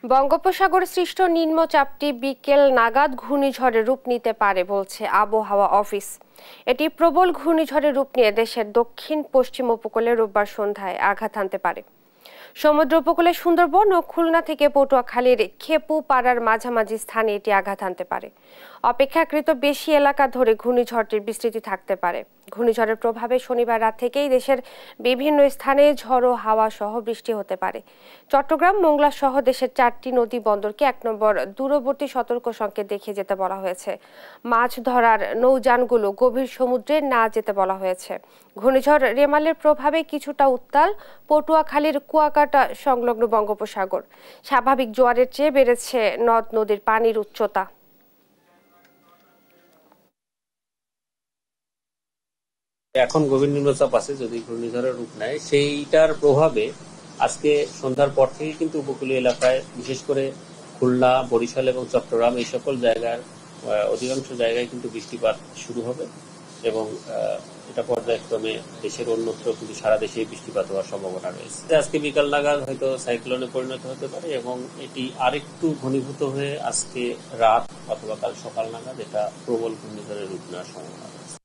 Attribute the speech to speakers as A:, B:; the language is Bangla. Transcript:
A: বঙ্গোপসাগর সৃষ্ট নিম্নচাপটি বিকেল নাগাদ ঘূর্ণিঝড়ের রূপ নিতে পারে বলছে আবহাওয়া অফিস। এটি প্রবল ঘূর্ণিঝড়ের রূপ নিয়ে দেশের দক্ষিণ পশ্চিম উপকূলে রোববার সন্ধ্যায় আঘাত হানতে পারে। সমুদ্র উপকূলে সুন্দরবন ও খুলনা থেকে পটুয়াখালীর খেপু পাড়ার মাঝামাঝি স্থানে এটি আঘাত হানতে পারে। অপেক্ষাকৃত বেশি এলাকা ধরে ঘূর্ণিঝড়টির বিস্তৃতি থাকতে পারে। ঘূর্ণিঝড়ের প্রভাবে শনিবার রাত থেকেই দেশের বিভিন্ন স্থানে ঝড়ো হাওয়া সহ বৃষ্টি হতে পারে। চট্টগ্রাম, মোংলা সহ দেশের 4টি নদী বন্দরকে 1 নম্বর দূরবর্তী সতর্ক সংকেত দেখিয়ে যেতে বলা হয়েছে। মাছ ধরার নৌযানগুলো গভীর সমুদ্রে না যেতে বলা হয়েছে। ঘূর্ণিঝড় রেমালের প্রভাবে কিছুটা উত্তাল পটুয়াখালীর কুয়াকাটা সংলগ্ন বঙ্গোপসাগর। স্বাভাবিক জোয়ারের চেয়ে বেড়েছে নদ নদীর পানির উচ্চতা।
B: এখন গভীর নিম্নচাপ আছে, যদি ঘূর্ণিঝড়ের রূপ নেয় সেইটার প্রভাবে আজকে সন্ধ্যার পর থেকে কিন্তু উপকূলীয় এলাকায় বিশেষ করে খুলনা, বরিশাল এবং চট্টগ্রাম এই সকল জায়গার অধিকাংশ জায়গায় কিন্তু বৃষ্টিপাত শুরু হবে এবং এটা পর্যায়ক্রমে দেশের অন্যত্র কিন্তু সারা দেশেই বৃষ্টিপাত হওয়ার সম্ভাবনা রয়েছে। আজকে বিকাল নাগাদ হয়তো সাইক্লোনে পরিণত হতে পারে এবং এটি আরেকটু ঘনীভূত হয়ে আজকে রাত অথবা কাল সকাল নাগাদ এটা প্রবল ঘূর্ণিঝড়ের রূপ নেওয়ার সম্ভাবনা রয়েছে।